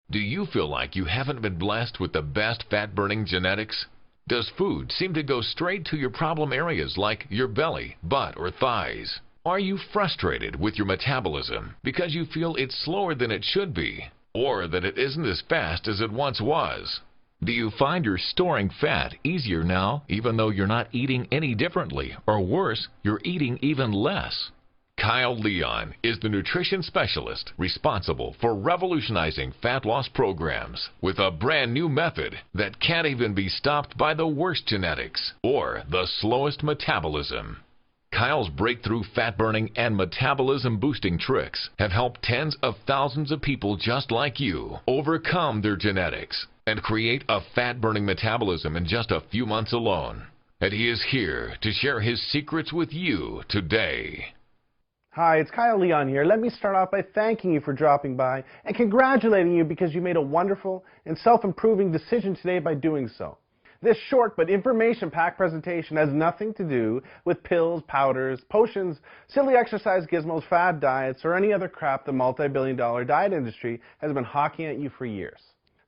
Do you feel like you haven't been blessed with the best fat-burning genetics? Does food seem to go straight to your problem areas like your belly, butt, or thighs? Are you frustrated with your metabolism because you feel it's slower than it should be, or that it isn't as fast as it once was? Do you find you're storing fat easier now, even though you're not eating any differently, or worse, you're eating even less? Kyle Leon is the nutrition specialist responsible for revolutionizing fat loss programs with a brand new method that can't even be stopped by the worst genetics or the slowest metabolism. Kyle's breakthrough fat-burning and metabolism-boosting tricks have helped tens of thousands of people just like you overcome their genetics and create a fat-burning metabolism in just a few months alone. And he is here to share his secrets with you today. Hi, it's Kyle Leon here. Let me start off by thanking you for dropping by and congratulating you because you made a wonderful and self-improving decision today by doing so. This short but information-packed presentation has nothing to do with pills, powders, potions, silly exercise gizmos, fad diets, or any other crap the multi-billion-dollar diet industry has been hawking at you for years.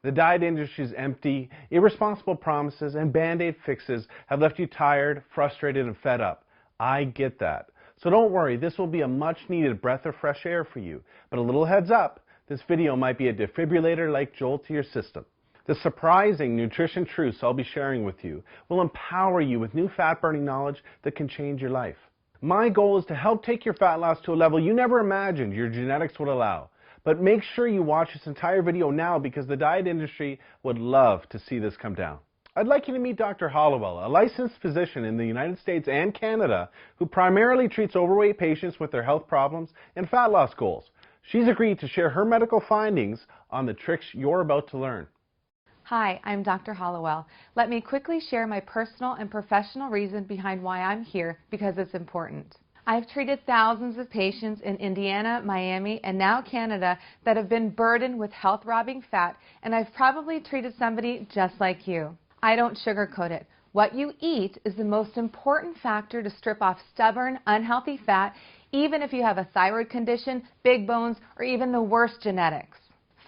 The diet industry's empty, irresponsible promises and band-aid fixes have left you tired, frustrated, and fed up. I get that. So don't worry, this will be a much-needed breath of fresh air for you. But a little heads up, this video might be a defibrillator-like jolt to your system. The surprising nutrition truths I'll be sharing with you will empower you with new fat-burning knowledge that can change your life. My goal is to help take your fat loss to a level you never imagined your genetics would allow. But make sure you watch this entire video now because the diet industry would love to see this come down. I'd like you to meet Dr. Hollowell, a licensed physician in the United States and Canada who primarily treats overweight patients with their health problems and fat loss goals. She's agreed to share her medical findings on the tricks you're about to learn. Hi, I'm Dr. Hollowell. Let me quickly share my personal and professional reason behind why I'm here because it's important. I've treated thousands of patients in Indiana, Miami, and now Canada that have been burdened with health-robbing fat, and I've probably treated somebody just like you. I don't sugarcoat it. What you eat is the most important factor to strip off stubborn, unhealthy fat, even if you have a thyroid condition, big bones, or even the worst genetics.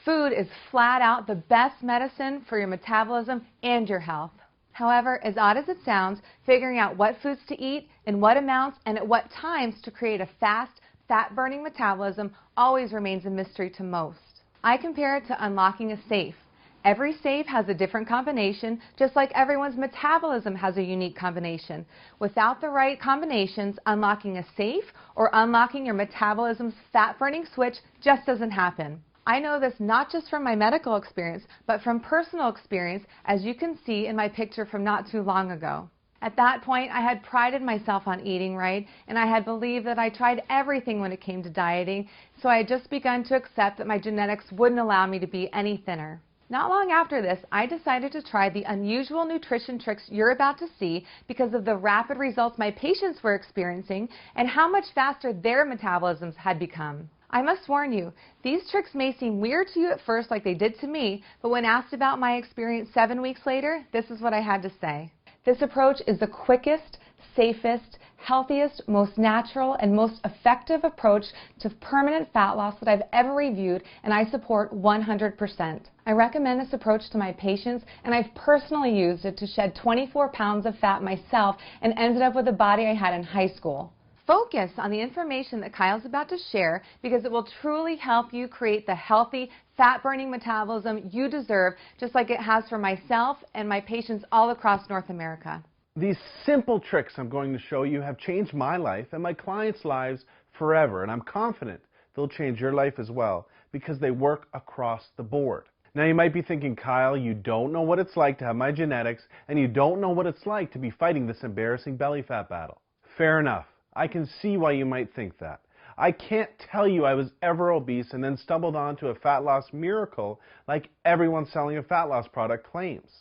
Food is flat out the best medicine for your metabolism and your health. However, as odd as it sounds, figuring out what foods to eat, in what amounts, and at what times to create a fast, fat-burning metabolism always remains a mystery to most. I compare it to unlocking a safe. Every safe has a different combination, just like everyone's metabolism has a unique combination. Without the right combinations, unlocking a safe or unlocking your metabolism's fat-burning switch just doesn't happen. I know this not just from my medical experience, but from personal experience, as you can see in my picture from not too long ago. At that point, I had prided myself on eating right, and I had believed that I tried everything when it came to dieting, so I had just begun to accept that my genetics wouldn't allow me to be any thinner. Not long after this, I decided to try the unusual nutrition tricks you're about to see because of the rapid results my patients were experiencing and how much faster their metabolisms had become. I must warn you, these tricks may seem weird to you at first like they did to me, but when asked about my experience 7 weeks later, this is what I had to say. This approach is the quickest, safest, healthiest, most natural, and most effective approach to permanent fat loss that I've ever reviewed, and I support 100%. I recommend this approach to my patients, and I've personally used it to shed 24 pounds of fat myself and ended up with the body I had in high school. Focus on the information that Kyle's about to share because it will truly help you create the healthy, fat-burning metabolism you deserve, just like it has for myself and my patients all across North America. These simple tricks I'm going to show you have changed my life and my clients' lives forever, and I'm confident they'll change your life as well because they work across the board. Now you might be thinking, Kyle, you don't know what it's like to have my genetics and you don't know what it's like to be fighting this embarrassing belly fat battle. Fair enough. I can see why you might think that. I can't tell you I was ever obese and then stumbled onto a fat loss miracle like everyone selling a fat loss product claims.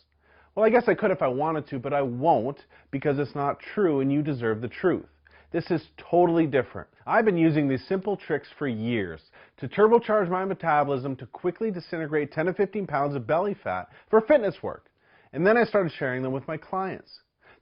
Well, I guess I could if I wanted to, but I won't because it's not true and you deserve the truth. This is totally different. I've been using these simple tricks for years to turbocharge my metabolism to quickly disintegrate 10 to 15 pounds of belly fat for fitness work. And then I started sharing them with my clients.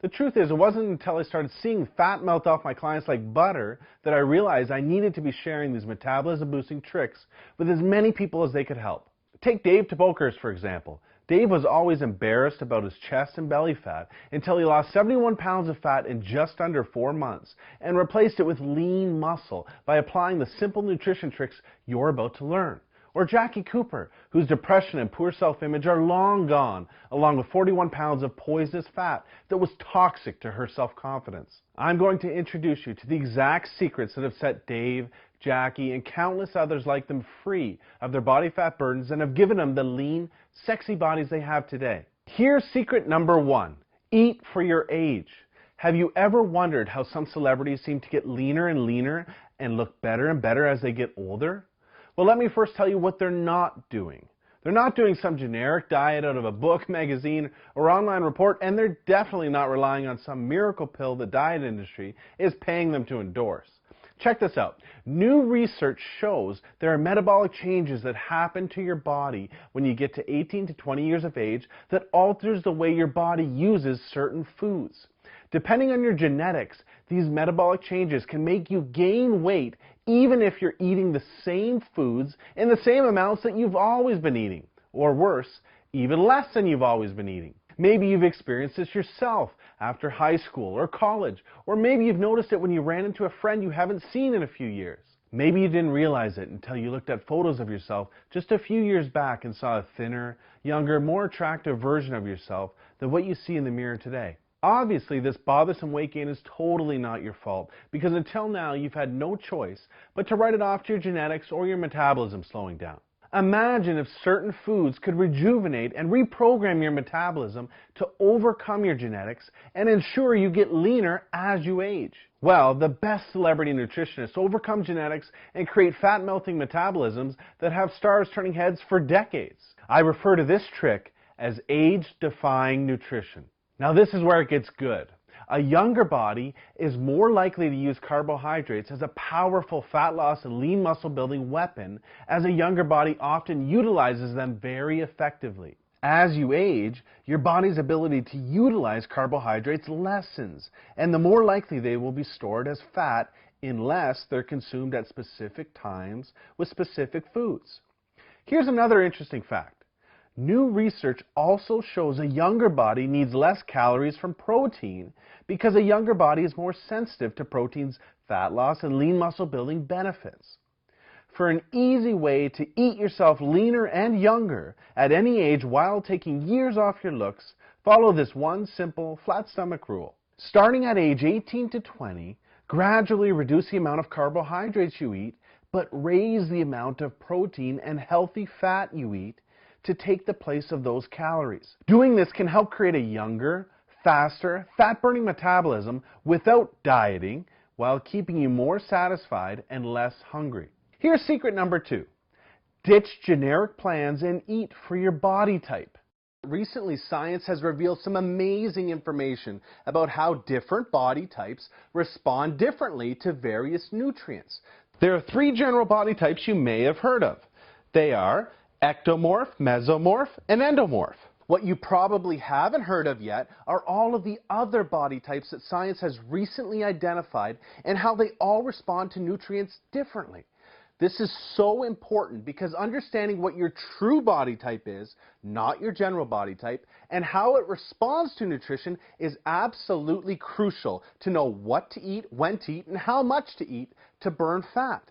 The truth is, it wasn't until I started seeing fat melt off my clients like butter that I realized I needed to be sharing these metabolism boosting tricks with as many people as they could help. Take Dave Tabokers, for example. Dave was always embarrassed about his chest and belly fat until he lost 71 pounds of fat in just under 4 months and replaced it with lean muscle by applying the simple nutrition tricks you're about to learn. Or Jackie Cooper, whose depression and poor self-image are long gone, along with 41 pounds of poisonous fat that was toxic to her self-confidence. I'm going to introduce you to the exact secrets that have set Dave, Jackie, and countless others like them free of their body fat burdens and have given them the lean, sexy bodies they have today. Here's secret number 1. Eat for your age. Have you ever wondered how some celebrities seem to get leaner and leaner and look better and better as they get older? Well, let me first tell you what they're not doing. They're not doing some generic diet out of a book, magazine, or online report, and they're definitely not relying on some miracle pill the diet industry is paying them to endorse. Check this out. New research shows there are metabolic changes that happen to your body when you get to 18 to 20 years of age that alters the way your body uses certain foods. Depending on your genetics, these metabolic changes can make you gain weight even if you're eating the same foods in the same amounts that you've always been eating. Or worse, even less than you've always been eating. Maybe you've experienced this yourself after high school or college, or maybe you've noticed it when you ran into a friend you haven't seen in a few years. Maybe you didn't realize it until you looked at photos of yourself just a few years back and saw a thinner, younger, more attractive version of yourself than what you see in the mirror today. Obviously, this bothersome weight gain is totally not your fault because until now you've had no choice but to write it off to your genetics or your metabolism slowing down. Imagine if certain foods could rejuvenate and reprogram your metabolism to overcome your genetics and ensure you get leaner as you age. Well, the best celebrity nutritionists overcome genetics and create fat-melting metabolisms that have stars turning heads for decades. I refer to this trick as age-defying nutrition. Now this is where it gets good. A younger body is more likely to use carbohydrates as a powerful fat loss and lean muscle building weapon, as a younger body often utilizes them very effectively. As you age, your body's ability to utilize carbohydrates lessens, and the more likely they will be stored as fat unless they're consumed at specific times with specific foods. Here's another interesting fact. New research also shows a younger body needs less calories from protein because a younger body is more sensitive to protein's fat loss and lean muscle building benefits. For an easy way to eat yourself leaner and younger at any age while taking years off your looks, follow this one simple flat stomach rule. Starting at age 18 to 20, gradually reduce the amount of carbohydrates you eat, but raise the amount of protein and healthy fat you eat to take the place of those calories. Doing this can help create a younger, faster, fat-burning metabolism without dieting while keeping you more satisfied and less hungry. Here's secret number 2. Ditch generic plans and eat for your body type. Recently, science has revealed some amazing information about how different body types respond differently to various nutrients. There are 3 general body types you may have heard of. They are ectomorph, mesomorph, and endomorph. What you probably haven't heard of yet are all of the other body types that science has recently identified and how they all respond to nutrients differently. This is so important because understanding what your true body type is, not your general body type, and how it responds to nutrition is absolutely crucial to know what to eat, when to eat, and how much to eat to burn fat.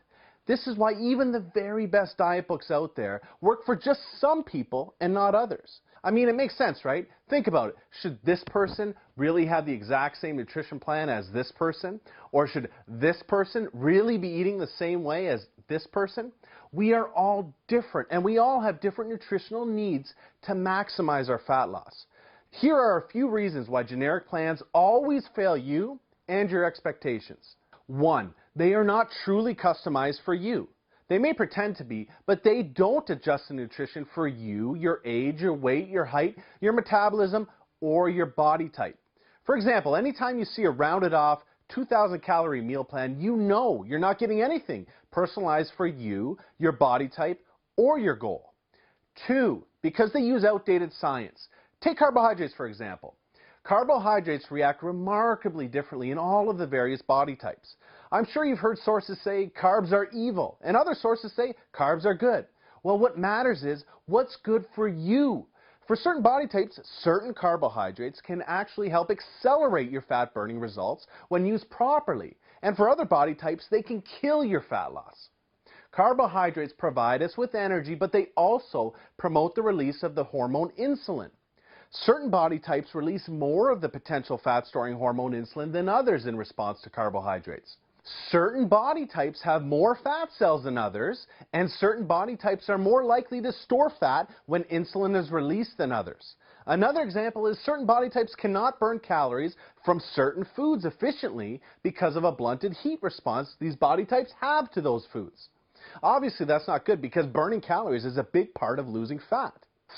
This is why even the very best diet books out there work for just some people and not others. I mean, it makes sense, right? Think about it. Should this person really have the exact same nutrition plan as this person? Or should this person really be eating the same way as this person? We are all different, and we all have different nutritional needs to maximize our fat loss. Here are a few reasons why generic plans always fail you and your expectations. 1. They are not truly customized for you. They may pretend to be, but they don't adjust the nutrition for you, your age, your weight, your height, your metabolism, or your body type. For example, anytime you see a rounded off 2,000 calorie meal plan, you know you're not getting anything personalized for you, your body type, or your goal. 2, because they use outdated science. Take carbohydrates, for example. Carbohydrates react remarkably differently in all of the various body types. I'm sure you've heard sources say carbs are evil, and other sources say carbs are good. Well, what matters is what's good for you. For certain body types, certain carbohydrates can actually help accelerate your fat burning results when used properly. And for other body types, they can kill your fat loss. Carbohydrates provide us with energy, but they also promote the release of the hormone insulin. Certain body types release more of the potential fat-storing hormone insulin than others in response to carbohydrates. Certain body types have more fat cells than others, and certain body types are more likely to store fat when insulin is released than others. Another example is certain body types cannot burn calories from certain foods efficiently because of a blunted heat response these body types have to those foods. Obviously, that's not good because burning calories is a big part of losing fat.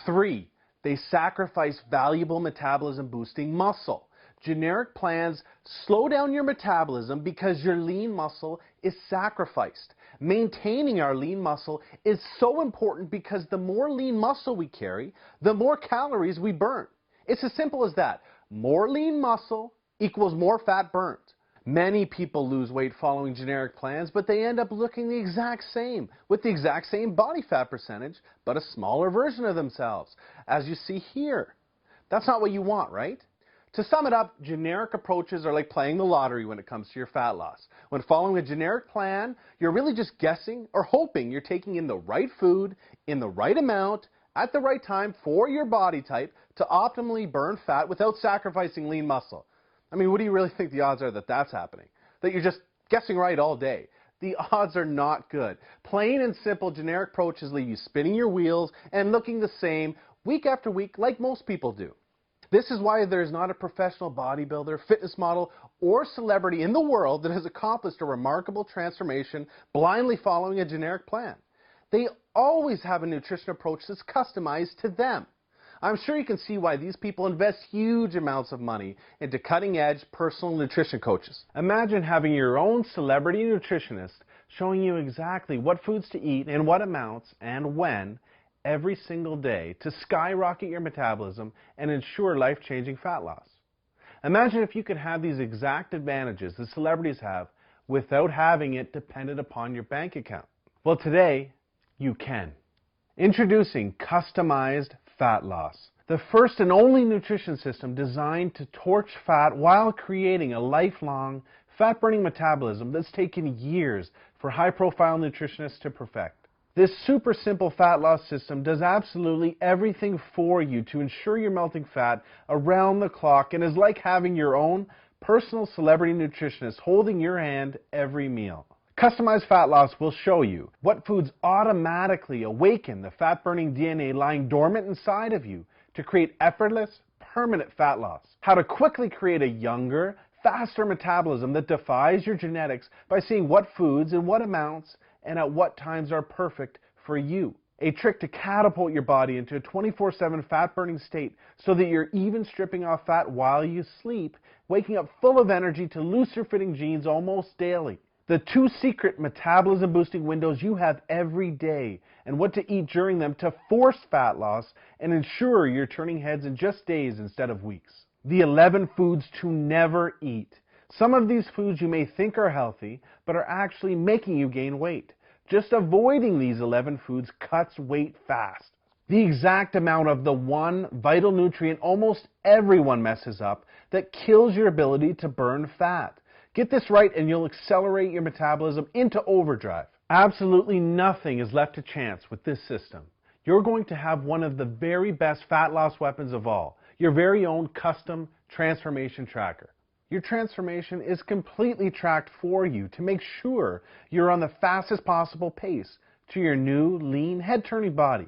3. They sacrifice valuable metabolism-boosting muscle. Generic plans slow down your metabolism because your lean muscle is sacrificed. Maintaining our lean muscle is so important because the more lean muscle we carry, the more calories we burn. It's as simple as that. More lean muscle equals more fat burnt. Many people lose weight following generic plans, but they end up looking the exact same, with the exact same body fat percentage, but a smaller version of themselves, as you see here. That's not what you want, right? To sum it up, generic approaches are like playing the lottery when it comes to your fat loss. When following a generic plan, you're really just guessing or hoping you're taking in the right food, in the right amount, at the right time for your body type to optimally burn fat without sacrificing lean muscle. I mean, what do you really think the odds are that that's happening? That you're just guessing right all day? The odds are not good. Plain and simple generic approaches leave you spinning your wheels and looking the same week after week like most people do. This is why there is not a professional bodybuilder, fitness model, or celebrity in the world that has accomplished a remarkable transformation blindly following a generic plan. They always have a nutrition approach that's customized to them. I'm sure you can see why these people invest huge amounts of money into cutting-edge personal nutrition coaches. Imagine having your own celebrity nutritionist showing you exactly what foods to eat in what amounts and when every single day to skyrocket your metabolism and ensure life-changing fat loss. Imagine if you could have these exact advantages that celebrities have without having it dependent upon your bank account. Well, today, you can. Introducing customized fat loss, the first and only nutrition system designed to torch fat while creating a lifelong fat-burning metabolism that's taken years for high-profile nutritionists to perfect. This super simple fat loss system does absolutely everything for you to ensure you're melting fat around the clock and is like having your own personal celebrity nutritionist holding your hand every meal. Customized fat loss will show you what foods automatically awaken the fat-burning DNA lying dormant inside of you to create effortless, permanent fat loss. How to quickly create a younger, faster metabolism that defies your genetics by seeing what foods and what amounts and at what times are perfect for you. A trick to catapult your body into a 24/7 fat-burning state so that you're even stripping off fat while you sleep, waking up full of energy to looser-fitting jeans almost daily. The 2 secret metabolism-boosting windows you have every day and what to eat during them to force fat loss and ensure you're turning heads in just days instead of weeks. The 11 foods to never eat. Some of these foods you may think are healthy, but are actually making you gain weight. Just avoiding these 11 foods cuts weight fast. The exact amount of the one vital nutrient almost everyone messes up that kills your ability to burn fat. Get this right and you'll accelerate your metabolism into overdrive. Absolutely nothing is left to chance with this system. You're going to have one of the very best fat loss weapons of all, your very own custom transformation tracker. Your transformation is completely tracked for you to make sure you're on the fastest possible pace to your new, lean, head-turning body.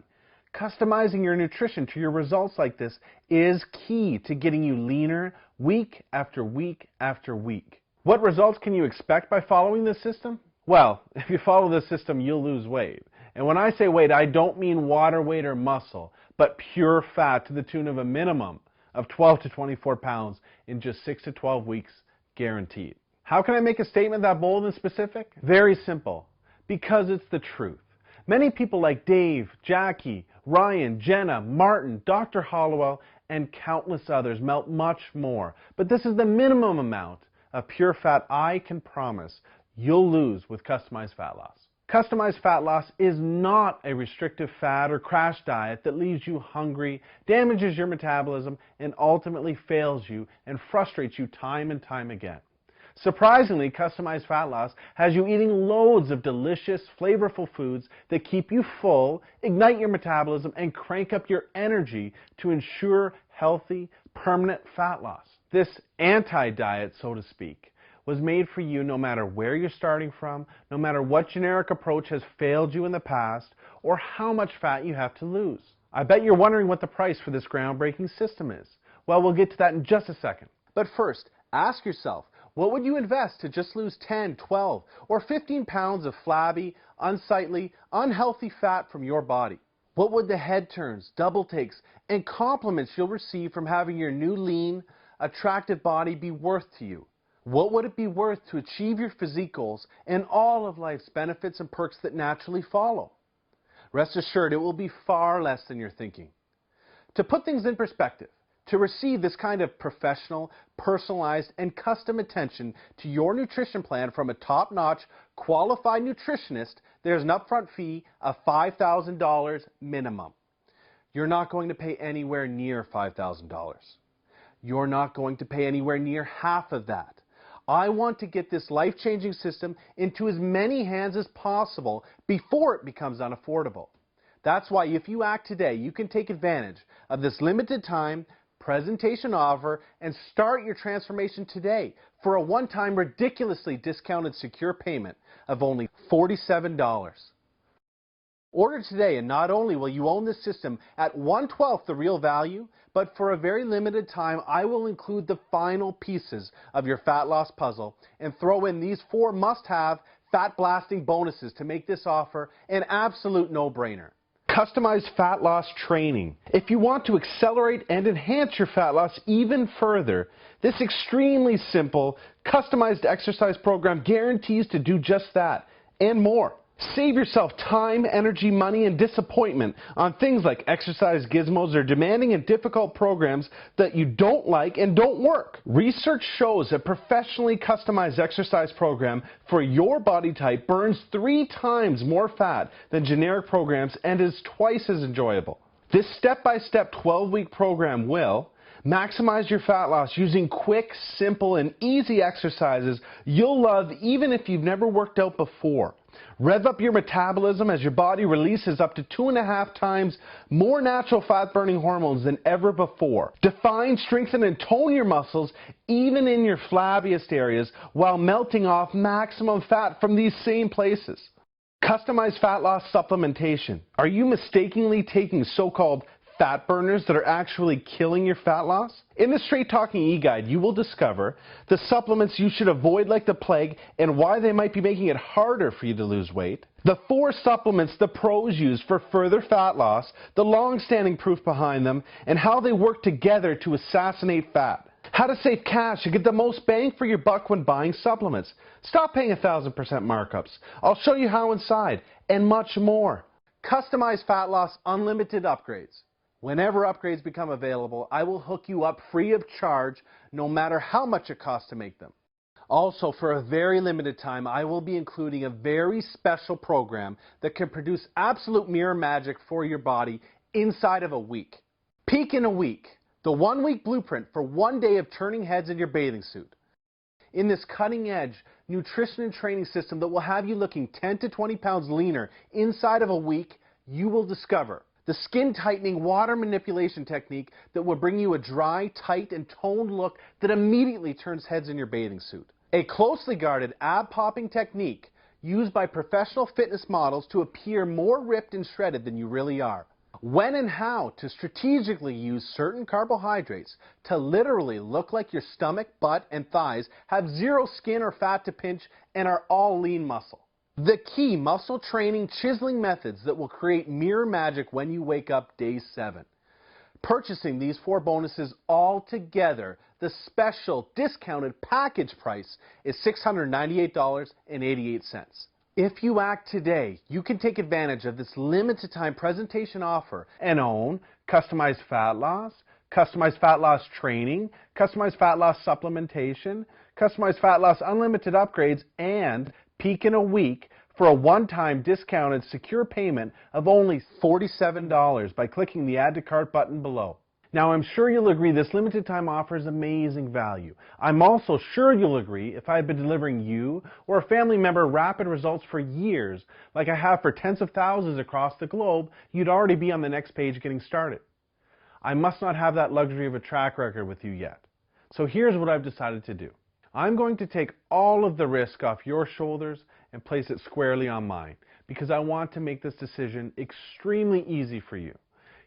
Customizing your nutrition to your results like this is key to getting you leaner week after week after week. What results can you expect by following this system? Well, if you follow this system, you'll lose weight. And when I say weight, I don't mean water weight or muscle, but pure fat to the tune of a minimum of 12 to 24 pounds in just 6 to 12 weeks, guaranteed. How can I make a statement that bold and specific? Very simple. Because it's the truth. Many people like Dave, Jackie, Ryan, Jenna, Martin, Dr. Hollowell, and countless others melt much more. But this is the minimum amount of pure fat I can promise you'll lose with customized fat loss. Customized fat loss is not a restrictive fad or crash diet that leaves you hungry, damages your metabolism, and ultimately fails you and frustrates you time and time again. Surprisingly, customized fat loss has you eating loads of delicious, flavorful foods that keep you full, ignite your metabolism, and crank up your energy to ensure healthy, permanent fat loss. This anti-diet, so to speak, was made for you no matter where you're starting from, no matter what generic approach has failed you in the past, or how much fat you have to lose. I bet you're wondering what the price for this groundbreaking system is. Well, we'll get to that in just a second. But first, ask yourself, what would you invest to just lose 10, 12, or 15 pounds of flabby, unsightly, unhealthy fat from your body? What would the head turns, double takes, and compliments you'll receive from having your new lean, attractive body be worth to you? What would it be worth to achieve your physique goals and all of life's benefits and perks that naturally follow? Rest assured, it will be far less than you're thinking. To put things in perspective, to receive this kind of professional, personalized, and custom attention to your nutrition plan from a top-notch, qualified nutritionist, there's an upfront fee of $5,000 minimum. You're not going to pay anywhere near $5,000. You're not going to pay anywhere near half of that. I want to get this life-changing system into as many hands as possible before it becomes unaffordable. That's why if you act today, you can take advantage of this limited time presentation offer and start your transformation today for a one-time ridiculously discounted secure payment of only $47. Order today, and not only will you own this system at 1/12 the real value, but for a very limited time, I will include the final pieces of your fat loss puzzle and throw in these 4 must-have fat-blasting bonuses to make this offer an absolute no-brainer. Customized fat loss training. If you want to accelerate and enhance your fat loss even further, this extremely simple, customized exercise program guarantees to do just that and more. Save yourself time, energy, money, and disappointment on things like exercise gizmos or demanding and difficult programs that you don't like and don't work. Research shows a professionally customized exercise program for your body type burns 3 times more fat than generic programs and is twice as enjoyable. This step-by-step 12-week program will maximize your fat loss using quick, simple, and easy exercises you'll love even if you've never worked out before. Rev up your metabolism as your body releases up to 2.5 times more natural fat-burning hormones than ever before. Define, strengthen, and tone your muscles even in your flabbiest areas while melting off maximum fat from these same places. Customized fat loss supplementation. Are you mistakenly taking so-called fat burners that are actually killing your fat loss? In the Straight Talking e-guide, you will discover the supplements you should avoid like the plague and why they might be making it harder for you to lose weight. The 4 supplements the pros use for further fat loss, the long-standing proof behind them, and how they work together to assassinate fat. How to save cash and get the most bang for your buck when buying supplements. Stop paying 1,000% markups. I'll show you how inside, and much more. Customized fat loss unlimited upgrades. Whenever upgrades become available, I will hook you up free of charge, no matter how much it costs to make them. Also, for a very limited time, I will be including a very special program that can produce absolute mirror magic for your body inside of a week. Peak in a week, the 1-week blueprint for 1 day of turning heads in your bathing suit. In this cutting-edge nutrition and training system that will have you looking 10 to 20 pounds leaner inside of a week, you will discover the skin-tightening water manipulation technique that will bring you a dry, tight, and toned look that immediately turns heads in your bathing suit. A closely guarded ab-popping technique used by professional fitness models to appear more ripped and shredded than you really are. When and how to strategically use certain carbohydrates to literally look like your stomach, butt, and thighs have 0 skin or fat to pinch and are all lean muscle. The key muscle training chiseling methods that will create mirror magic when you wake up day 7. Purchasing these 4 bonuses all together, the special discounted package price is $698.88. If you act today, you can take advantage of this limited time presentation offer and own customized fat loss training, customized fat loss supplementation, customized fat loss unlimited upgrades, and peak in a week for for a one-time discounted secure payment of only $47 by clicking the Add to Cart button below. Now, I'm sure you'll agree this limited time offer is amazing value. I'm also sure you'll agree if I had been delivering you or a family member rapid results for years, like I have for tens of thousands across the globe, you'd already be on the next page getting started. I must not have that luxury of a track record with you yet. So here's what I've decided to do. I'm going to take all of the risk off your shoulders and place it squarely on mine, because I want to make this decision extremely easy for you.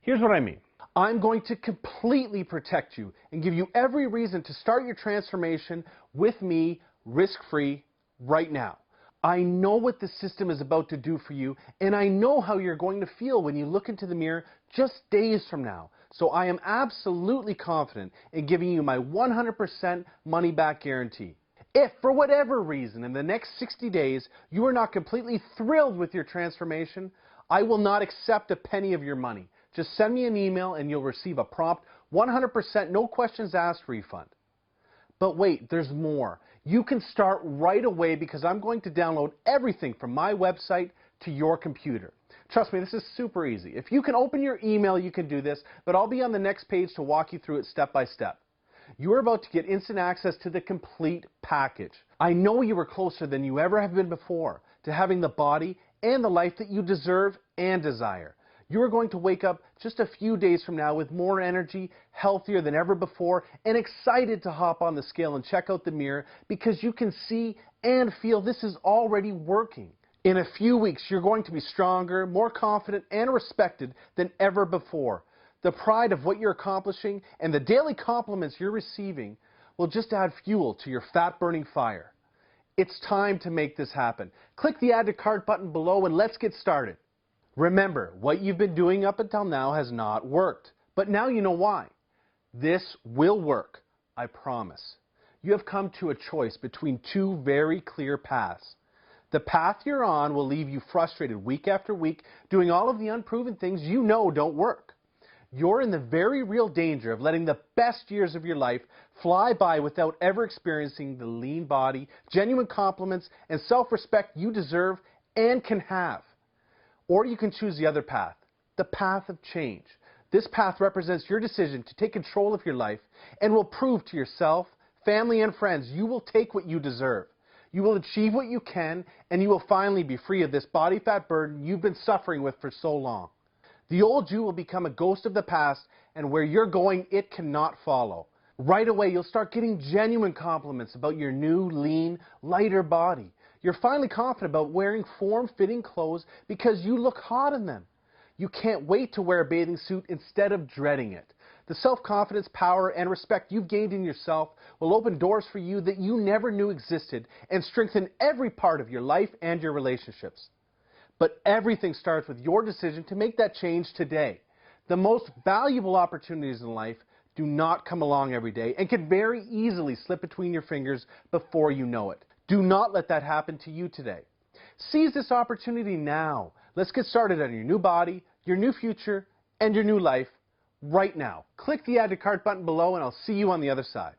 Here's what I mean. I'm going to completely protect you and give you every reason to start your transformation with me, risk-free, right now. I know what the system is about to do for you, and I know how you're going to feel when you look into the mirror just days from now. So I am absolutely confident in giving you my 100% money-back guarantee. If, for whatever reason, in the next 60 days, you are not completely thrilled with your transformation, I will not accept a penny of your money. Just send me an email and you'll receive a prompt 100% no questions asked refund. But wait, there's more. You can start right away because I'm going to download everything from my website to your computer. Trust me, this is super easy. If you can open your email, you can do this, but I'll be on the next page to walk you through it step by step. You're about to get instant access to the complete package. I know you are closer than you ever have been before to having the body and the life that you deserve and desire. You are going to wake up just a few days from now with more energy, healthier than ever before, and excited to hop on the scale and check out the mirror because you can see and feel this is already working. In a few weeks, you're going to be stronger, more confident, and respected than ever before. The pride of what you're accomplishing and the daily compliments you're receiving will just add fuel to your fat-burning fire. It's time to make this happen. Click the Add to Cart button below and let's get started. Remember, what you've been doing up until now has not worked, but now you know why. This will work, I promise. You have come to a choice between two very clear paths. The path you're on will leave you frustrated week after week, doing all of the unproven things you know don't work. You're in the very real danger of letting the best years of your life fly by without ever experiencing the lean body, genuine compliments, and self-respect you deserve and can have. Or you can choose the other path, the path of change. This path represents your decision to take control of your life and will prove to yourself, family, and friends you will take what you deserve. You will achieve what you can, and you will finally be free of this body fat burden you've been suffering with for so long. The old you will become a ghost of the past, and where you're going, it cannot follow. Right away, you'll start getting genuine compliments about your new, lean, lighter body. You're finally confident about wearing form-fitting clothes because you look hot in them. You can't wait to wear a bathing suit instead of dreading it. The self-confidence, power, and respect you've gained in yourself will open doors for you that you never knew existed and strengthen every part of your life and your relationships. But everything starts with your decision to make that change today. The most valuable opportunities in life do not come along every day and can very easily slip between your fingers before you know it. Do not let that happen to you today. Seize this opportunity now. Let's get started on your new body, your new future, and your new life right now. Click the Add to Cart button below and I'll see you on the other side.